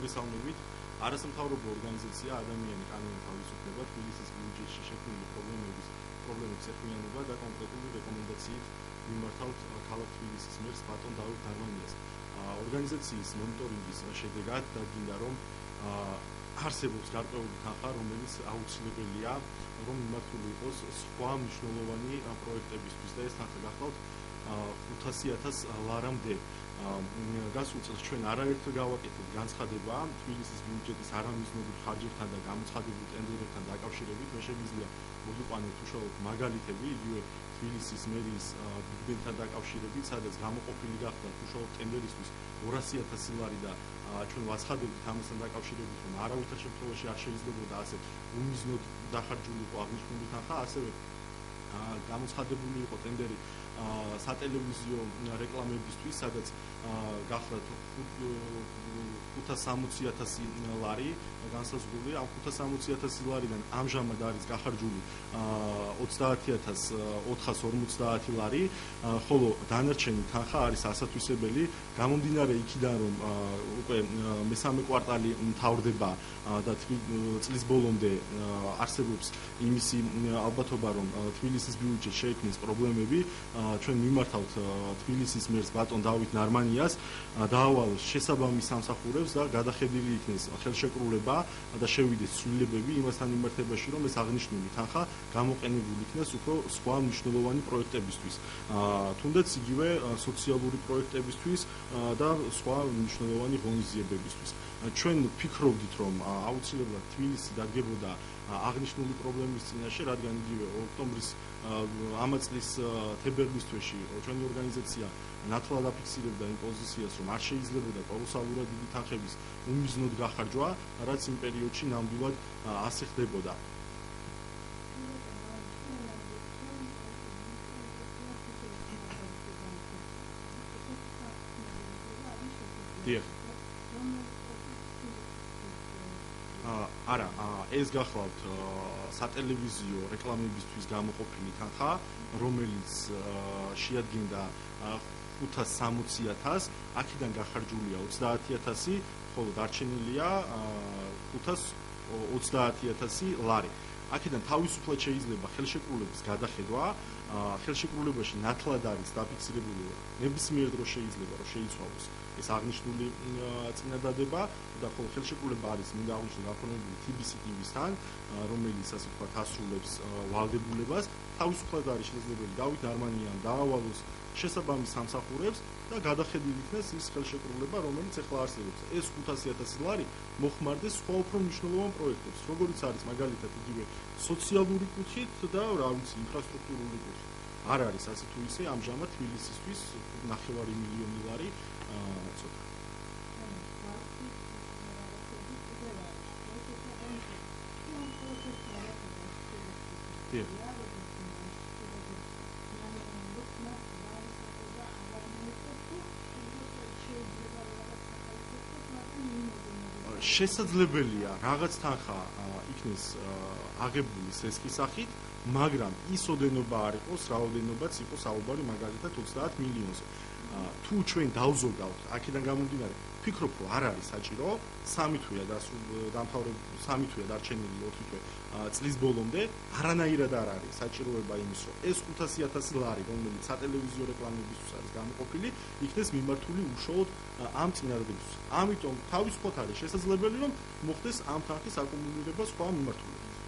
მოგესალმებით. არასამთავრობო ორგანიზაცია ადამიანი კანონით თავისუფლება თბილისის ბიუჯეტში შექმნილი პრობლემების ეხვიანობა და კონკრეტული რეკომენდაციით მიმართავთ ქალაქ თბილისის მერს ბატონ დავით დარმანიას. ორგანიზაციის მონიტორინგის შედეგად დადგინდა, რომ არსებობს გარკვეული თანხა, რომელიც აუცილებელია, რომ მიმართული იყოს სხვა მნიშვნელოვანი პროექტებისთვის და ეს თანხა გახლავთ 500,000 ლარამდე. გასულ წელს ჩვენ არაერთხელ გავაკეთეთ განცხადება თბილისის ბიუჯეტის არამიზნობრივ ხარჯებთან და გამოცხადებულ ტენდერებთან დაკავშირებით. მე შემიძლია მოგიყვანოთ უშუალოდ მაგალითები, იგივე თბილისის მერიის ბიუჯეტთან დაკავშირებით, სადაც გამოყოფილი გახდა უშუალოდ ტენდერისთვის 200,000 ლარი და ჩვენ ვაცხადებთ ამასთან დაკავშირებით, რომ არავითარ შემთხვევაში არ შეიძლებოდა ასე უმიზნოდ დახარჯულიყო აღნიშნული თანხა, ასევე გამოცხადებული იყო ტენდერი სატელევიზიო რეკლამებისთვის, სადაც გახლავთ 560,000 ლარი განსაზღვრული. ამ 560,000 ლარიდან ამჟამად არის გახარჯული 30,450 ლარი, ხოლო დანარჩენი თანხა არის ასათვისებელი. გამომდინარე იქიდან, რომ უკვე მესამე კვარტალი მთავრდება და წლის ბოლომდე არსებობს იმისი ალბათობა, რომ თბილისის ბიუჯეტში შეექმნეს პრობლემები, ჩვენ მიმართავთ თბილისის მერს ბატონ დავით დარმანიას დაავალოს შესაბამის სამსახურებს და გადახედილი იქნეს ხელშეკრულება და შევიდეს ცვლილებები იმასთან მიმართებაში, რომ ეს აღნიშნული თანხა გამოყენებული იქნეს უფრო სხვა მნიშვნელოვანი პროექტებისთვის, თუნდაც იგივე სოციალური პროექტებისთვის და სხვა მნიშვნელოვანი ღონისძიებებისთვის. ჩვენ ვფიქრობდით, რომ აუცილებლად თბილისი დადგებოდა აღნიშნული პრობლემის წინაშე, რადგან იგივე ოქტომბრის ამა წლის თებერვლის თვეში ჩვენი ორგანიზაცია ნათლად აფიქსირებდა იმ პოზიციას, რომ არ შეიძლებოდა კოლოსალურად დიდი თანხების უმიზნოდ გახარჯვა, რაც იმ პერიოდში ნამდვილად ასე ხდებოდა. არა, ეს გახლავთ სატელევიზიო რეკლამებისთვის გამოყოფილი თანხა, რომელიც შეადგენდა 560,000, აქედან გახარჯულია 30,000, ხოლო დარჩენილია 530,000 ლარი. აქედან თავისუფლად შეიძლება ხელშეკრულების გადახედვა, ხელშეკრულებაში ნათლად არის დაფიქსირებული, ნებისმიერ დროს შეიძლება რომ შეიცვალოს ეს აღნიშნული წინადადება და ხოლო ხელშეკრულება არის მინდა აღნიშნო გაფორმებული TBC-თან, რომელიც ასე ვთქვათ ასრულებს ვალდებულებას. თავისუფლად არის შესაძლებელი დავით დარმანიამ დაავალოს შესაბამის სამსახურებს და გადახედილი იქნეს ის ხელშეკრულება, რომელიც ახლა არსებობს. ეს 500,000 ლარი მოხმარდეს სხვა უფრო მნიშვნელოვან პროექტებს, როგორიც არის მაგალითად იგივე სოციალური კუთხით და რა ვიცი ინფრასტრუქტურული კუთხით. არ არის ასე თუ ისე ამჟამად თბილისისთვის 9 მილიონი ლარი ცოტა. შესაძლებელია რაღაც თანხა იქნეს აღებული სესკის სახით, მაგრამ ის ოდენობა არ იყოს, რაოდენობაც იყო საუბარი მაგალითად 30 მილიონზე. თუ ჩვენ დავზოგავთ, აქედან გამომდინარე, ვფიქრობ, რომ არ არის საჭირო, 3 თვეა დარჩენილი 4 თვე წლის ბოლომდე, არანაირად არ არის საჭიროება იმის, რომ ეს 500,000 ლარი, რომელიც სატელევიზიო რეკლამებისთვის არის გამოყოფილი, იქნეს მიმართული უშუალოდ ამ წინადადებისთვის. ამიტომ თავისუფლად არის შესაძლებელი, რომ მოხდეს ამ თანხის აკუმულირება სხვა მიმართულებით.